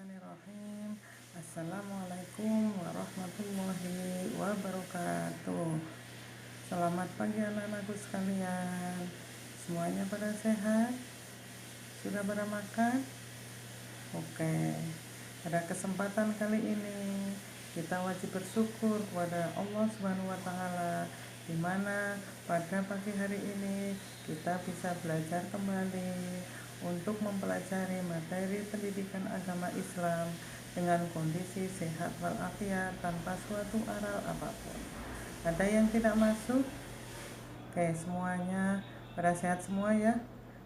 Bismillahirrahmanirrahim. Assalamualaikum warahmatullahi wabarakatuh. Selamat pagi anak-anakku sekalian. Semuanya pada sehat? Sudah pada makan? Oke. Pada kesempatan kali ini kita wajib bersyukur kepada Allah Subhanahu wa taala di mana pada pagi hari ini kita bisa belajar kembali untuk mempelajari materi pendidikan agama Islam dengan kondisi sehat walafiat tanpa suatu aral apapun. Ada yang tidak masuk? Oke, semuanya pada sehat semua ya?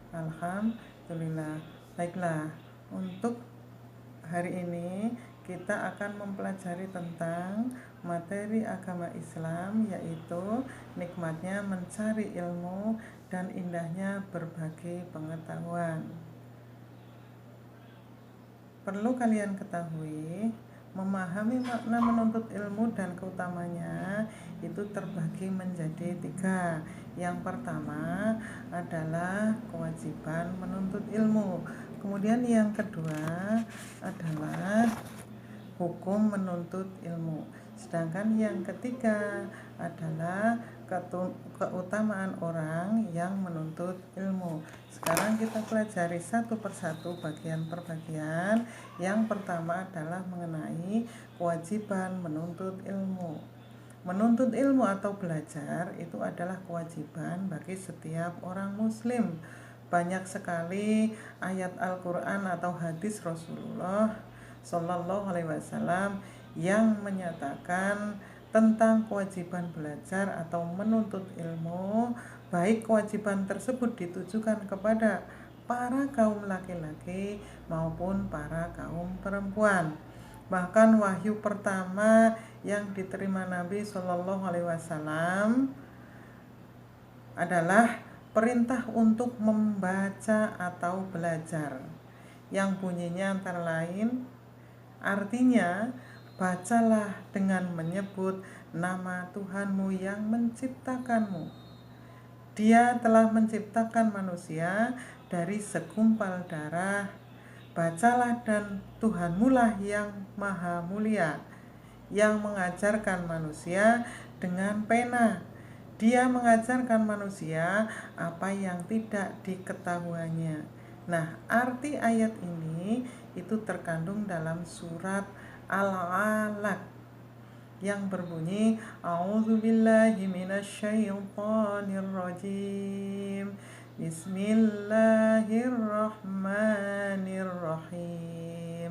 Alhamdulillah. Baiklah, untuk hari ini kita akan mempelajari tentang materi agama Islam, yaitu nikmatnya mencari ilmu dan indahnya berbagi pengetahuan. Perlu kalian ketahui, memahami makna menuntut ilmu dan keutamanya itu terbagi menjadi 3. Yang pertama adalah kewajiban menuntut ilmu. Kemudian yang kedua adalah hukum menuntut ilmu. Sedangkan yang ketiga adalah keutamaan orang yang menuntut ilmu. Sekarang kita pelajari satu persatu bagian per bagian. Yang pertama adalah mengenai kewajiban menuntut ilmu. Menuntut ilmu atau belajar itu adalah kewajiban bagi setiap orang muslim. Banyak sekali ayat Al-Quran atau hadis Rasulullah Shallallahu Alaihi Wasallam yang menyatakan tentang kewajiban belajar atau menuntut ilmu, baik kewajiban tersebut ditujukan kepada para kaum laki-laki maupun para kaum perempuan. Bahkan wahyu pertama yang diterima Nabi Shallallahu Alaihi Wasallam adalah perintah untuk membaca atau belajar, yang bunyinya antara lain artinya, bacalah dengan menyebut nama Tuhanmu yang menciptakanmu. Dia telah menciptakan manusia dari segumpal darah. Bacalah dan Tuhanmu lah yang maha mulia, yang mengajarkan manusia dengan pena. Dia mengajarkan manusia apa yang tidak diketahuinya. Nah, arti ayat ini itu terkandung dalam surat Al-Alaq yang berbunyi A'udzubillahi minasyaitonirrajim. Bismillahirrahmanirrahim.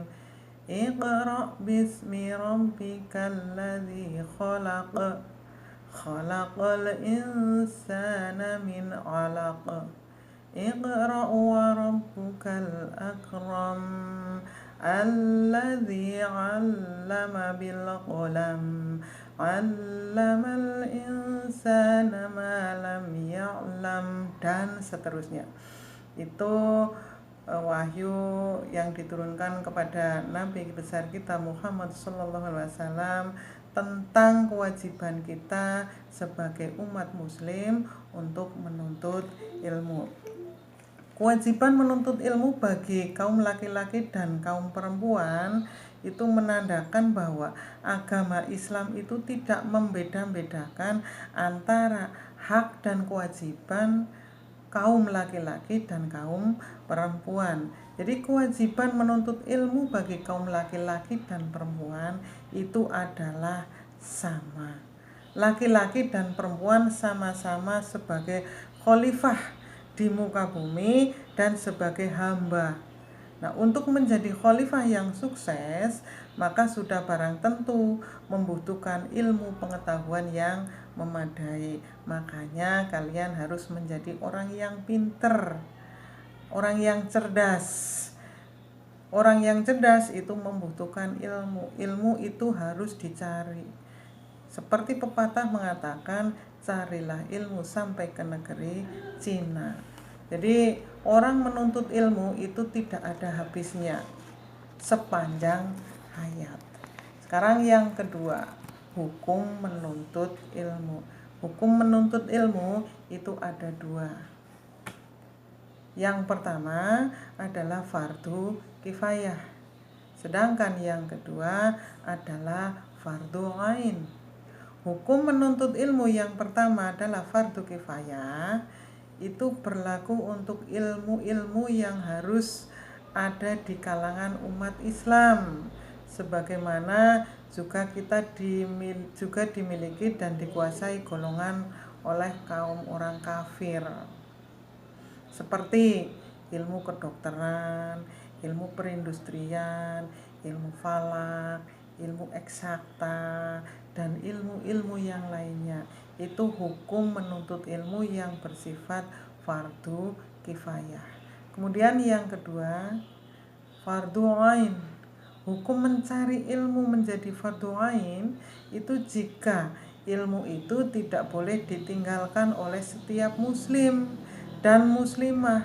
Iqra' bismi rabbikal ladzi khalaq. Khalaqal insana min 'alaq. Iqra' wa rabbukal akram. Alladzi 'allama bil qalam. 'Allamal insana ma lam ya'lam, dan seterusnya. Itu wahyu yang diturunkan kepada Nabi besar kita Muhammad sallallahu alaihi wasallam tentang kewajiban kita sebagai umat muslim untuk menuntut ilmu. Kewajiban menuntut ilmu bagi kaum laki-laki dan kaum perempuan itu menandakan bahwa agama Islam itu tidak membeda-bedakan antara hak dan kewajiban kaum laki-laki dan kaum perempuan. Jadi kewajiban menuntut ilmu bagi kaum laki-laki dan perempuan itu adalah sama. Laki-laki dan perempuan sama-sama sebagai khalifah di muka bumi dan sebagai hamba. Nah, untuk menjadi khalifah yang sukses, maka sudah barang tentu membutuhkan ilmu pengetahuan yang memadai. Makanya kalian harus menjadi orang yang pinter, orang yang cerdas. Orang yang cerdas itu membutuhkan ilmu. Ilmu itu harus dicari. Seperti pepatah mengatakan, carilah ilmu sampai ke negeri Cina. Jadi orang menuntut ilmu itu tidak ada habisnya sepanjang hayat. Sekarang yang kedua, hukum menuntut ilmu. Hukum menuntut ilmu itu ada 2. Yang pertama adalah fardu kifayah. Sedangkan yang kedua adalah fardu ain. Hukum menuntut ilmu yang pertama adalah fardu kifayah. Itu berlaku untuk ilmu-ilmu yang harus ada di kalangan umat Islam, sebagaimana juga juga dimiliki dan dikuasai golongan oleh kaum orang kafir, seperti ilmu kedokteran, ilmu perindustrian, ilmu falak, ilmu eksakta, dan ilmu-ilmu yang lainnya. Itu hukum menuntut ilmu yang bersifat fardu kifayah. Kemudian yang kedua, fardu ain. Hukum mencari ilmu menjadi fardu ain itu jika ilmu itu tidak boleh ditinggalkan oleh setiap muslim dan muslimah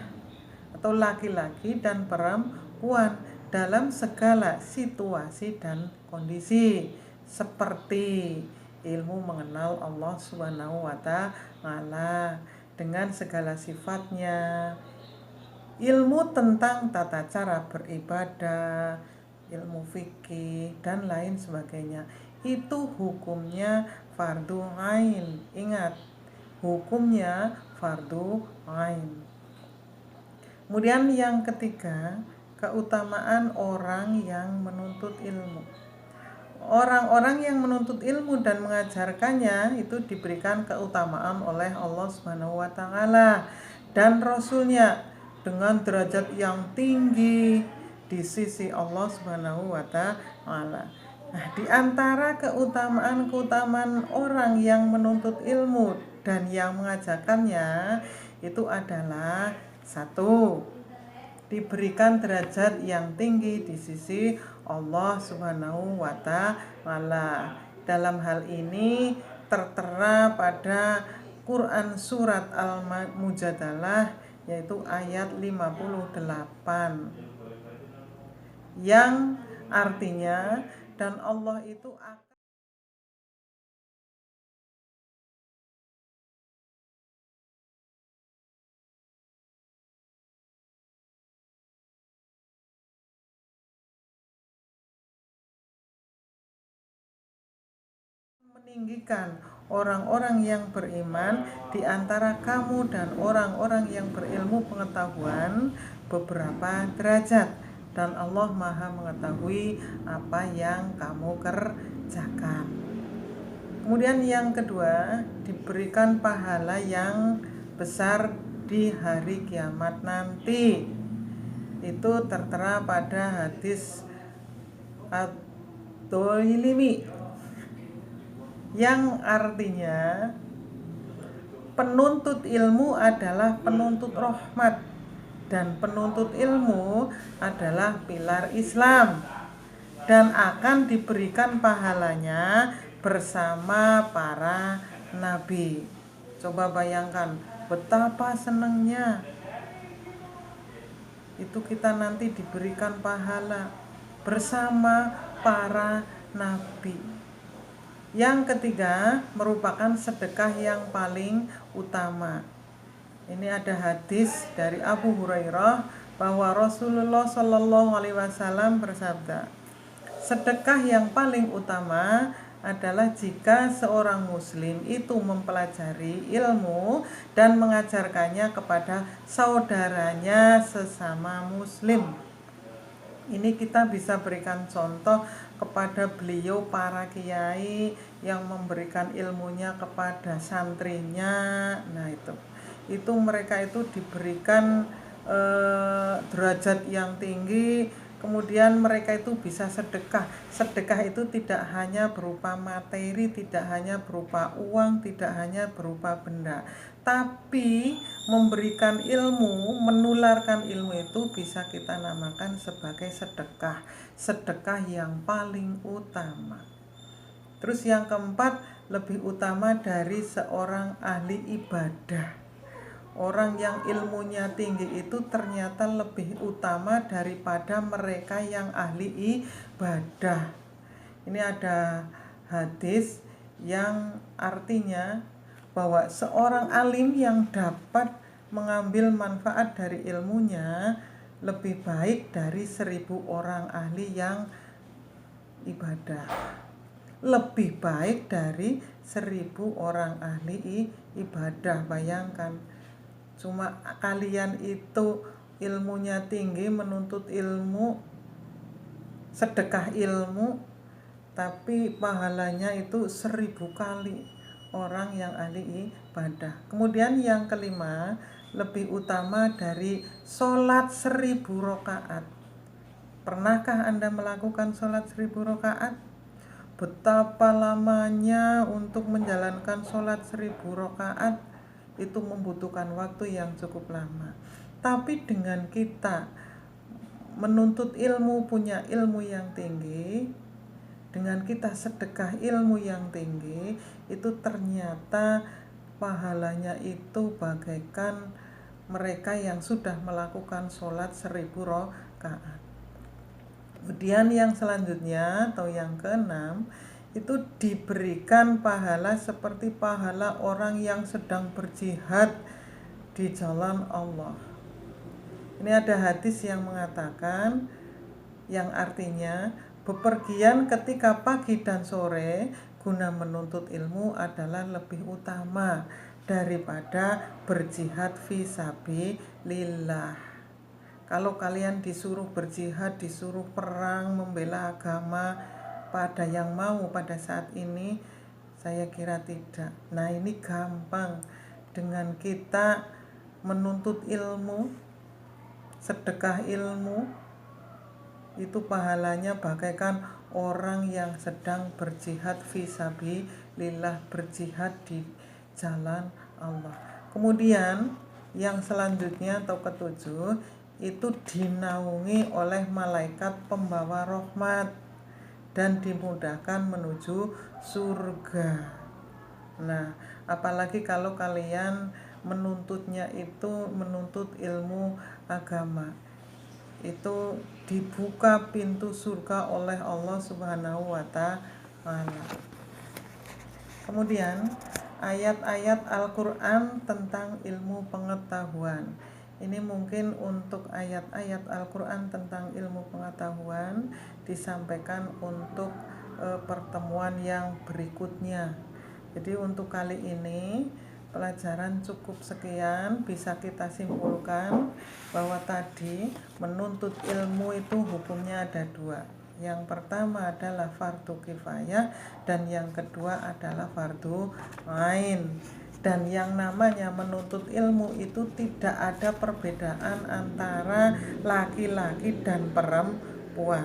atau laki-laki dan perempuan dalam segala situasi dan kondisi, seperti ilmu mengenal Allah Subhanahu wa Ta'ala dengan segala sifatnya, ilmu tentang tata cara beribadah, ilmu fikih dan lain sebagainya. Itu hukumnya fardu ain. Ingat, hukumnya fardu ain. Kemudian yang ketiga, keutamaan orang yang menuntut ilmu. Orang-orang yang menuntut ilmu dan mengajarkannya itu diberikan keutamaan oleh Allah Subhanahu wa Ta'ala dan Rasulnya dengan derajat yang tinggi di sisi Allah Subhanahu wa Ta'ala. Nah, di antara keutamaan-keutamaan orang yang menuntut ilmu dan yang mengajarkannya itu adalah satu, diberikan derajat yang tinggi di sisi Allah Subhanahu wa Ta'ala. Dalam hal ini tertera pada Quran surat Al-Mujadalah, yaitu ayat 58, yang artinya dan Allah itu akan meninggikan orang-orang yang beriman di antara kamu dan orang-orang yang berilmu pengetahuan beberapa derajat, dan Allah Maha mengetahui apa yang kamu kerjakan. Kemudian yang kedua, diberikan pahala yang besar di hari kiamat nanti. Itu tertera pada hadis Ad-Dailimi, yang artinya penuntut ilmu adalah penuntut rahmat dan penuntut ilmu adalah pilar Islam dan akan diberikan pahalanya bersama para nabi. Coba bayangkan betapa senangnya itu kita nanti diberikan pahala bersama para nabi. Yang ketiga, merupakan sedekah yang paling utama. Ini ada hadis dari Abu Hurairah bahwa Rasulullah Shallallahu Alaihi Wasallam bersabda, sedekah yang paling utama adalah jika seorang muslim itu mempelajari ilmu dan mengajarkannya kepada saudaranya sesama muslim. Ini kita bisa berikan contoh kepada beliau para kiai yang memberikan ilmunya kepada santrinya. Nah, itu mereka itu diberikan derajat yang tinggi. Kemudian mereka itu bisa sedekah. Sedekah itu tidak hanya berupa materi, tidak hanya berupa uang, tidak hanya berupa benda, tapi memberikan ilmu, menularkan ilmu itu bisa kita namakan sebagai sedekah. Sedekah yang paling utama. Terus yang keempat, lebih utama dari seorang ahli ibadah. Orang yang ilmunya tinggi itu ternyata lebih utama daripada mereka yang ahli ibadah. Ini ada hadis yang artinya bahwa seorang alim yang dapat mengambil manfaat dari ilmunya lebih baik dari 1000 orang ahli yang ibadah. Lebih baik dari 1000 orang ahli ibadah. Bayangkan, cuma kalian itu ilmunya tinggi, menuntut ilmu, sedekah ilmu, tapi pahalanya itu 1000 kali orang yang ahli ibadah. Kemudian yang kelima, lebih utama dari sholat 1000 rakaat. Pernahkah Anda melakukan sholat 1000 rakaat? Betapa lamanya untuk menjalankan sholat 1000 rakaat, itu membutuhkan waktu yang cukup lama. Tapi dengan kita menuntut ilmu, punya ilmu yang tinggi, dengan kita sedekah ilmu yang tinggi, itu ternyata pahalanya itu bagaikan mereka yang sudah melakukan sholat 1000 rakaat. Kemudian yang selanjutnya atau yang keenam, itu diberikan pahala seperti pahala orang yang sedang berjihad di jalan Allah. Ini ada hadis yang mengatakan, yang artinya bepergian ketika pagi dan sore guna menuntut ilmu adalah lebih utama daripada berjihad fisabilillah. Kalau kalian disuruh berjihad, disuruh perang, membela agama, pada yang mau pada saat ini? Saya kira tidak. Nah, ini gampang. Dengan kita menuntut ilmu, sedekah ilmu, itu pahalanya bagaikan orang yang sedang berjihad fisabilillah, berjihad di jalan Allah. Kemudian yang selanjutnya atau ketujuh, itu dinaungi oleh malaikat pembawa rahmat dan dimudahkan menuju surga. Nah, apalagi kalau kalian menuntutnya itu menuntut ilmu agama, itu dibuka pintu surga oleh Allah Subhanahu wa Ta'ala. Kemudian ayat-ayat Al-Quran tentang ilmu pengetahuan. Ini mungkin untuk ayat-ayat Al-Quran tentang ilmu pengetahuan disampaikan untuk pertemuan yang berikutnya. Jadi untuk kali ini pelajaran cukup sekian. Bisa kita simpulkan bahwa tadi menuntut ilmu itu hukumnya ada dua. Yang pertama adalah fardu kifayah dan yang kedua adalah fardu ain. Dan yang namanya menuntut ilmu itu tidak ada perbedaan antara laki-laki dan perempuan.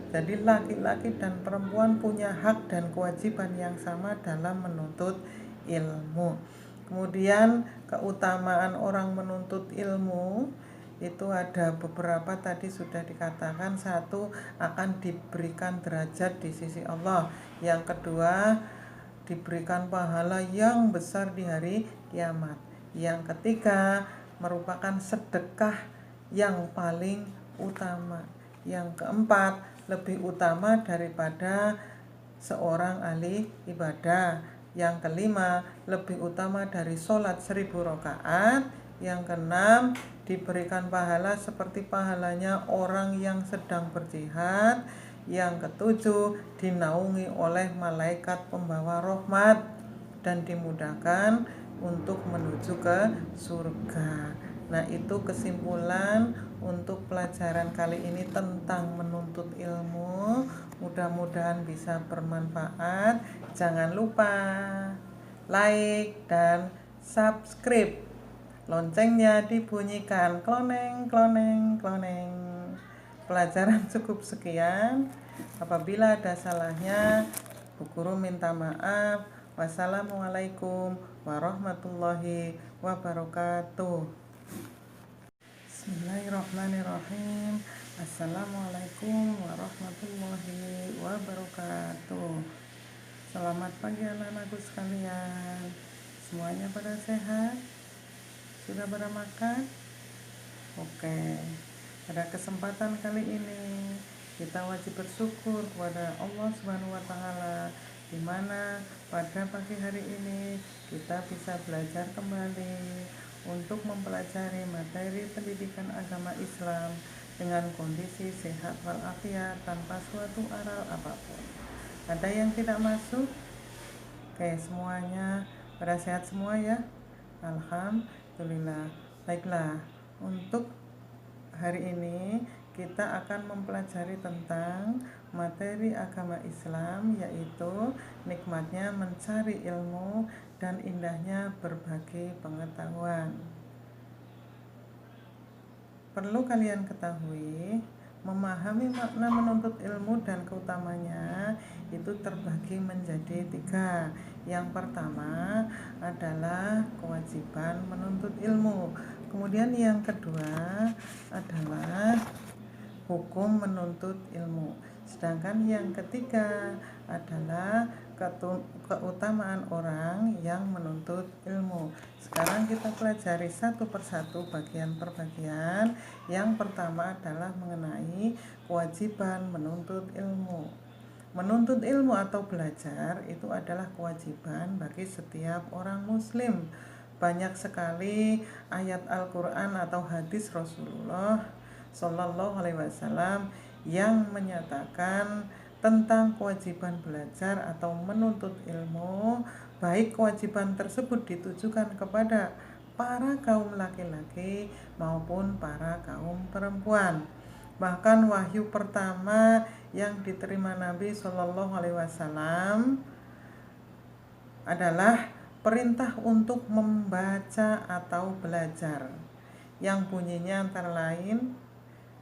Jadi laki-laki dan perempuan punya hak dan kewajiban yang sama dalam menuntut ilmu. Kemudian keutamaan orang menuntut ilmu itu ada beberapa, tadi sudah dikatakan. Satu, akan diberikan derajat di sisi Allah. Yang kedua, diberikan pahala yang besar di hari kiamat. Yang ketiga, merupakan sedekah yang paling utama. Yang keempat, lebih utama daripada seorang ahli ibadah. Yang kelima, lebih utama dari sholat 1000 rakaat. Yang keenam, diberikan pahala seperti pahalanya orang yang sedang berjihad. Yang ketujuh, dinaungi oleh malaikat pembawa rahmat dan dimudahkan untuk menuju ke surga. Nah, itu kesimpulan untuk pelajaran kali ini tentang menuntut ilmu. Mudah-mudahan bisa bermanfaat. Jangan lupa like dan subscribe. Loncengnya dibunyikan, kloneng, kloneng, kloneng. Pelajaran cukup sekian. Apabila ada salahnya, Bu Guru minta maaf. Wassalamualaikum warahmatullahi wabarakatuh. Bismillahirrahmanirrahim. Assalamualaikum warahmatullahi wabarakatuh. Selamat pagi anak-anakku sekalian. Semuanya pada sehat? Sudah pada makan? Oke. Pada kesempatan kali ini kita wajib bersyukur kepada Allah Subhanahu wa Ta'ala, di mana pada pagi hari ini kita bisa belajar kembali untuk mempelajari materi pendidikan agama Islam dengan kondisi sehat walafiat tanpa suatu aral apapun. Ada yang tidak masuk? Oke, semuanya pada sehat semua ya. Alhamdulillah. Baiklah, untuk hari ini kita akan mempelajari tentang materi agama Islam, yaitu nikmatnya mencari ilmu dan indahnya berbagi pengetahuan. Perlu kalian ketahui, memahami makna menuntut ilmu dan keutamanya itu terbagi menjadi 3. Yang pertama adalah kewajiban menuntut ilmu. Kemudian yang kedua adalah hukum menuntut ilmu. Sedangkan yang ketiga adalah keutamaan orang yang menuntut ilmu. Sekarang kita pelajari satu persatu, bagian per bagian. Yang pertama adalah mengenai kewajiban menuntut ilmu. Menuntut ilmu atau belajar itu adalah kewajiban bagi setiap orang muslim. Banyak sekali ayat Al-Quran atau hadis Rasulullah Shallallahu Alaihi Wasallam yang menyatakan tentang kewajiban belajar atau menuntut ilmu, baik kewajiban tersebut ditujukan kepada para kaum laki-laki maupun para kaum perempuan. Bahkan wahyu pertama yang diterima Nabi Shallallahu Alaihi Wasallam adalah perintah untuk membaca atau belajar, yang bunyinya antara lain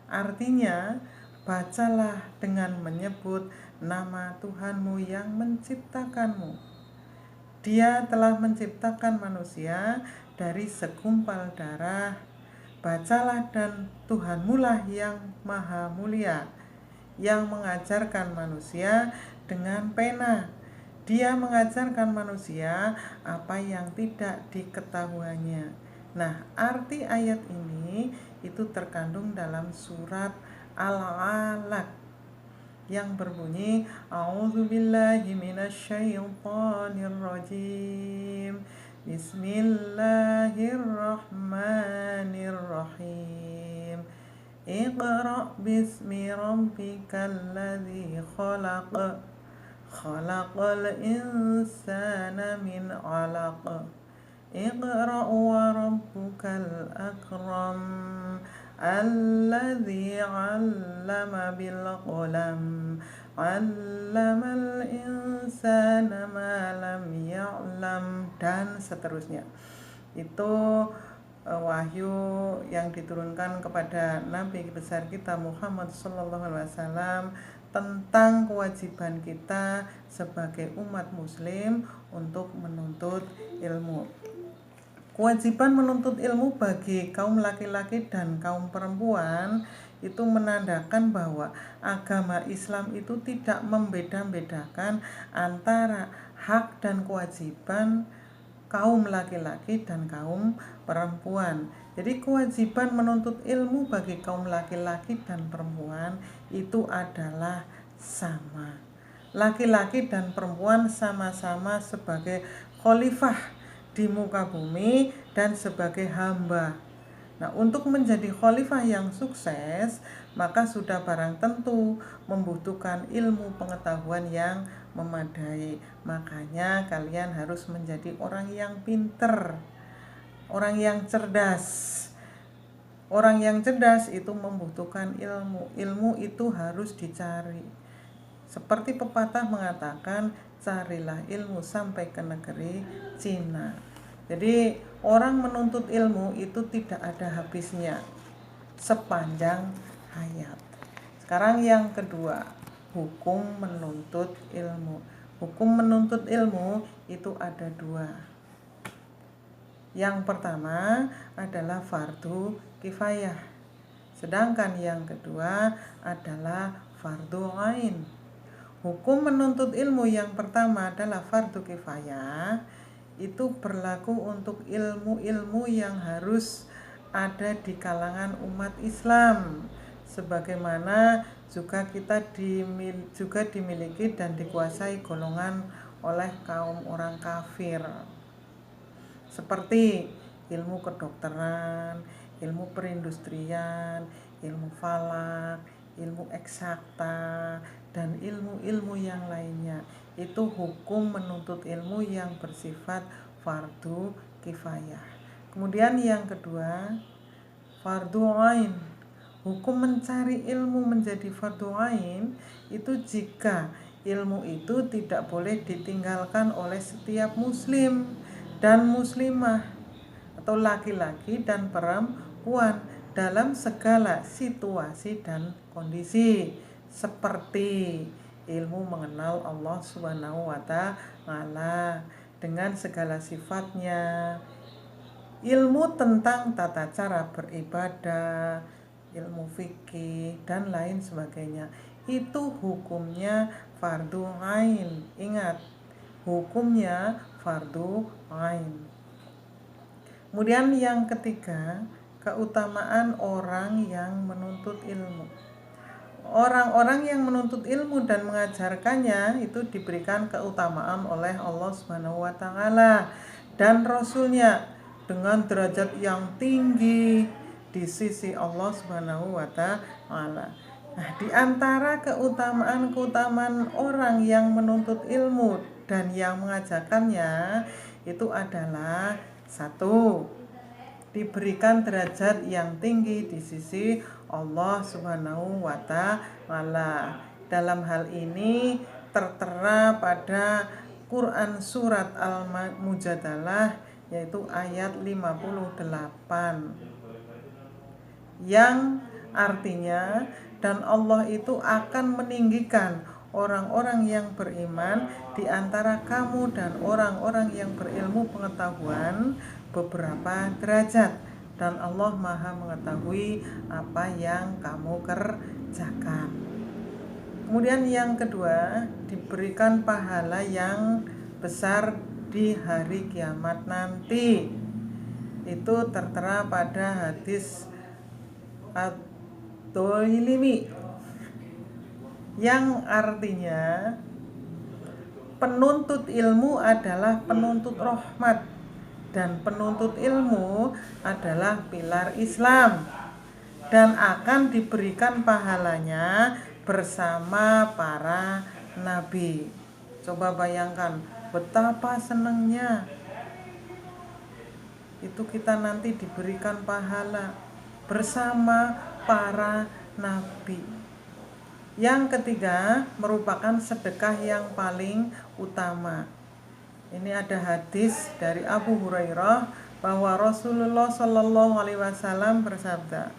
artinya, bacalah dengan menyebut nama Tuhanmu yang menciptakanmu. Dia telah menciptakan manusia dari segumpal darah. Bacalah, dan Tuhanmu lah yang maha mulia, yang mengajarkan manusia dengan pena. Dia mengajarkan manusia apa yang tidak diketahuinya. Nah, arti ayat ini itu terkandung dalam surat Al-Alaq yang berbunyi A'udzubillahi minasyaitonirrajim. Bismillahirrahmanirrahim. Iqra' bismi rabbikal ladzi khalaq. Khalaqal insana min 'alaq. Iqra' wa rabbukal akram. Alladzi 'allama bil qalam. 'Allamal insana ma lam ya'lam, dan seterusnya. Itu wahyu yang diturunkan kepada Nabi besar kita Muhammad Sallallahu Alaihi Wasallam tentang kewajiban kita sebagai umat muslim untuk menuntut ilmu. Kewajiban menuntut ilmu bagi kaum laki-laki dan kaum perempuan itu menandakan bahwa agama Islam itu tidak membeda-bedakan antara hak dan kewajiban kaum laki-laki dan kaum perempuan. Jadi kewajiban menuntut ilmu bagi kaum laki-laki dan perempuan itu adalah sama. Laki-laki dan perempuan sama-sama sebagai khalifah di muka bumi dan sebagai hamba. Nah, untuk menjadi khalifah yang sukses, maka sudah barang tentu membutuhkan ilmu pengetahuan yang memadai. Makanya kalian harus menjadi orang yang pinter, orang yang cerdas. Orang yang cerdas itu membutuhkan ilmu. Ilmu itu harus dicari. Seperti pepatah mengatakan, carilah ilmu sampai ke negeri Cina. Jadi orang menuntut ilmu itu tidak ada habisnya sepanjang hayat. Sekarang yang kedua, hukum menuntut ilmu. Hukum menuntut ilmu itu ada 2. Yang pertama adalah fardu kifayah, sedangkan yang kedua adalah fardu ain. Hukum menuntut ilmu yang pertama adalah fardu kifayah, itu berlaku untuk ilmu-ilmu yang harus ada di kalangan umat Islam, sebagaimana juga juga dimiliki dan dikuasai golongan oleh kaum orang kafir, seperti ilmu kedokteran, ilmu perindustrian, ilmu falak, ilmu eksakta, dan ilmu-ilmu yang lainnya. Itu hukum menuntut ilmu yang bersifat fardu kifayah. Kemudian yang kedua, fardu ain. Hukum mencari ilmu menjadi fardu ain itu jika ilmu itu tidak boleh ditinggalkan oleh setiap muslim dan muslimah atau laki-laki dan perempuan dalam segala situasi dan kondisi, seperti ilmu mengenal Allah Subhanahu wa Ta'ala dengan segala sifatnya, ilmu tentang tata cara beribadah, ilmu fikih dan lain sebagainya. Itu hukumnya fardu ain. Ingat, hukumnya fardu ain. Kemudian yang ketiga, keutamaan orang yang menuntut ilmu. Orang-orang yang menuntut ilmu dan mengajarkannya itu diberikan keutamaan oleh Allah Subhanahu wa Ta'ala dan Rasulnya dengan derajat yang tinggi di sisi Allah Subhanahu wa Ta'ala. Nah, di antara keutamaan-keutamaan orang yang menuntut ilmu dan yang mengajarkannya itu adalah satu, diberikan derajat yang tinggi di sisi Allah Subhanahu wa Ta'ala. Dalam hal ini tertera pada Quran surat Al-Mujadalah, yaitu ayat 58, yang artinya, dan Allah itu akan meninggikan orang-orang yang beriman di antara kamu dan orang-orang yang berilmu pengetahuan beberapa derajat, dan Allah Maha mengetahui apa yang kamu kerjakan. Kemudian yang kedua, diberikan pahala yang besar di hari kiamat nanti. Itu tertera pada hadis Ad-Dailimi, yang artinya penuntut ilmu adalah penuntut rahmat dan penuntut ilmu adalah pilar Islam dan akan diberikan pahalanya bersama para nabi. Coba bayangkan betapa senangnya itu kita nanti diberikan pahala bersama para nabi. Yang ketiga, merupakan sedekah yang paling utama. Ini ada hadis dari Abu Hurairah bahwa Rasulullah Shallallahu Alaihi Wasallam bersabda,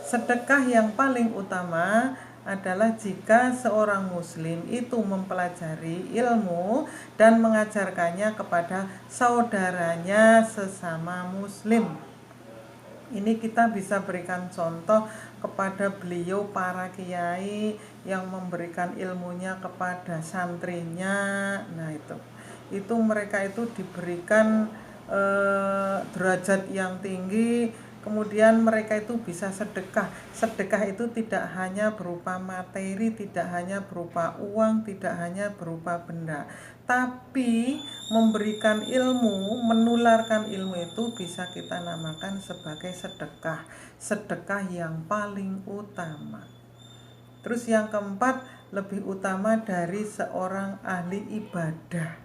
sedekah yang paling utama adalah jika seorang muslim itu mempelajari ilmu dan mengajarkannya kepada saudaranya sesama muslim. Ini kita bisa berikan contoh kepada beliau para kiai yang memberikan ilmunya kepada santrinya. Nah, itu mereka itu diberikan derajat yang tinggi. Kemudian mereka itu bisa sedekah. Sedekah itu tidak hanya berupa materi, tidak hanya berupa uang, tidak hanya berupa benda, tapi memberikan ilmu, menularkan ilmu itu bisa kita namakan sebagai sedekah. Sedekah yang paling utama. Terus yang keempat, lebih utama dari seorang ahli ibadah.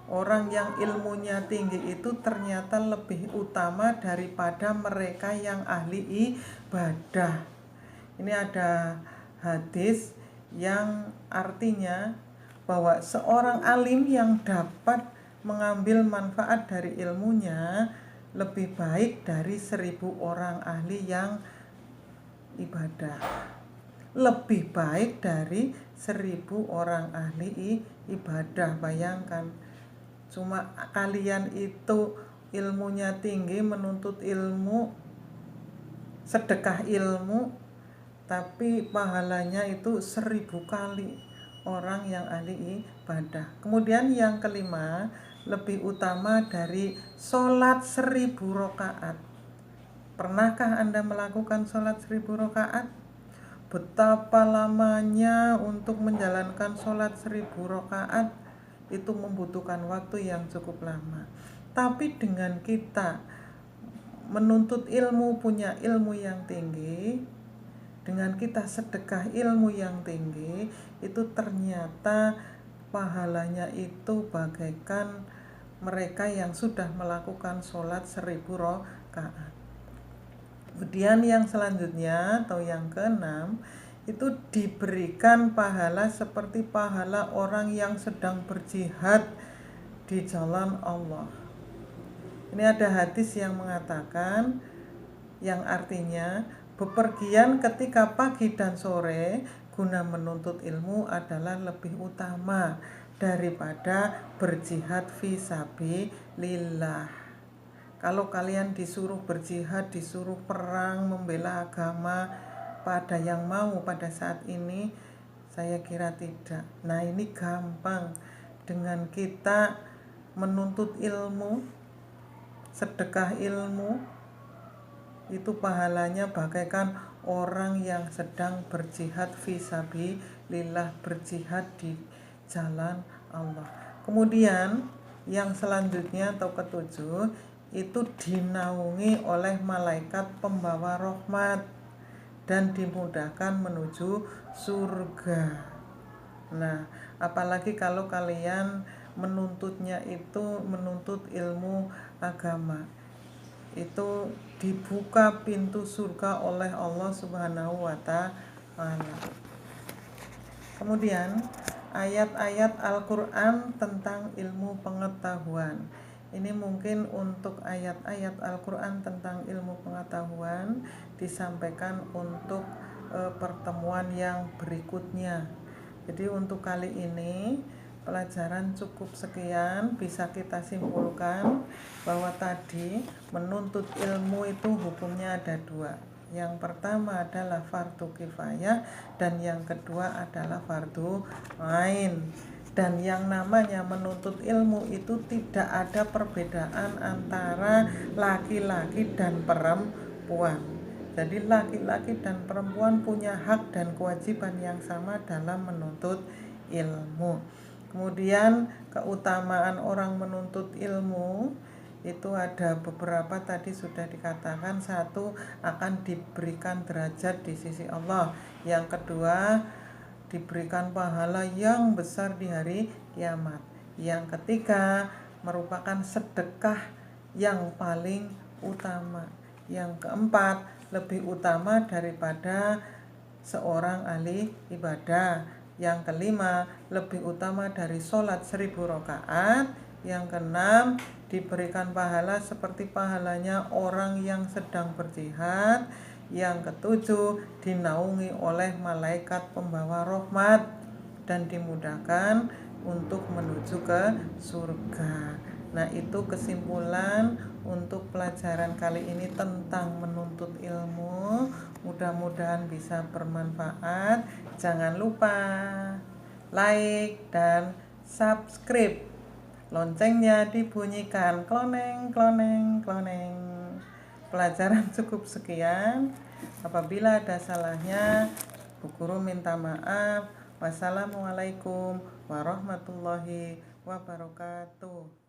Orang yang ilmunya tinggi itu ternyata lebih utama daripada mereka yang ahli ibadah. Ini ada hadis yang artinya bahwa seorang alim yang dapat mengambil manfaat dari ilmunya lebih baik dari 1000 orang ahli yang ibadah. Lebih baik dari 1000 orang ahli ibadah. Bayangkan, cuma kalian itu ilmunya tinggi, menuntut ilmu, sedekah ilmu, tapi pahalanya itu 1000 kali orang yang ahli ibadah. Kemudian yang kelima, lebih utama dari sholat 1000 rakaat. Pernahkah Anda melakukan sholat 1000 rakaat? Betapa lamanya untuk menjalankan sholat 1000 rakaat. Itu membutuhkan waktu yang cukup lama. Tapi dengan kita menuntut ilmu, punya ilmu yang tinggi, dengan kita sedekah ilmu yang tinggi, itu ternyata pahalanya itu bagaikan mereka yang sudah melakukan sholat 1000 rakaat. Kemudian yang selanjutnya atau yang keenam, itu diberikan pahala seperti pahala orang yang sedang berjihad di jalan Allah. Ini ada hadis yang mengatakan, yang artinya bepergian ketika pagi dan sore guna menuntut ilmu adalah lebih utama daripada berjihad fisabilillah. Kalau kalian disuruh berjihad, disuruh perang, membela agama, pada yang mau pada saat ini? Saya kira tidak. Nah, ini gampang. Dengan kita menuntut ilmu, sedekah ilmu, itu pahalanya bagaikan orang yang sedang berjihad fisabilillah, berjihad di jalan Allah. Kemudian yang selanjutnya atau ketujuh, itu dinaungi oleh malaikat pembawa rahmat dan dimudahkan menuju surga. Nah, apalagi kalau kalian menuntutnya itu menuntut ilmu agama, itu dibuka pintu surga oleh Allah Subhanahu wa Ta'ala. Kemudian ayat-ayat Al-Quran tentang ilmu pengetahuan. Ini mungkin untuk ayat-ayat Al-Quran tentang ilmu pengetahuan disampaikan untuk pertemuan yang berikutnya. Jadi untuk kali ini pelajaran cukup sekian. Bisa kita simpulkan bahwa tadi menuntut ilmu itu hukumnya ada dua. Yang pertama adalah fardu kifayah dan yang kedua adalah fardu ain. Dan yang namanya menuntut ilmu itu tidak ada perbedaan antara laki-laki dan perempuan. Jadi laki-laki dan perempuan punya hak dan kewajiban yang sama dalam menuntut ilmu. Kemudian keutamaan orang menuntut ilmu itu ada beberapa, tadi sudah dikatakan. Satu, akan diberikan derajat di sisi Allah. Yang kedua, diberikan pahala yang besar di hari kiamat. Yang ketiga, merupakan sedekah yang paling utama. Yang keempat, lebih utama daripada seorang ahli ibadah. Yang kelima, lebih utama dari sholat 1000 rakaat. Yang keenam, diberikan pahala seperti pahalanya orang yang sedang berjihad. Yang ketujuh, dinaungi oleh malaikat pembawa rahmat dan dimudahkan untuk menuju ke surga. Nah, itu kesimpulan untuk pelajaran kali ini tentang menuntut ilmu. Mudah-mudahan bisa bermanfaat. Jangan lupa like dan subscribe. Loncengnya dibunyikan, kloneng, kloneng, kloneng. Pelajaran cukup sekian. Apabila ada salahnya, Bu Guru minta maaf. Wassalamualaikum warahmatullahi wabarakatuh.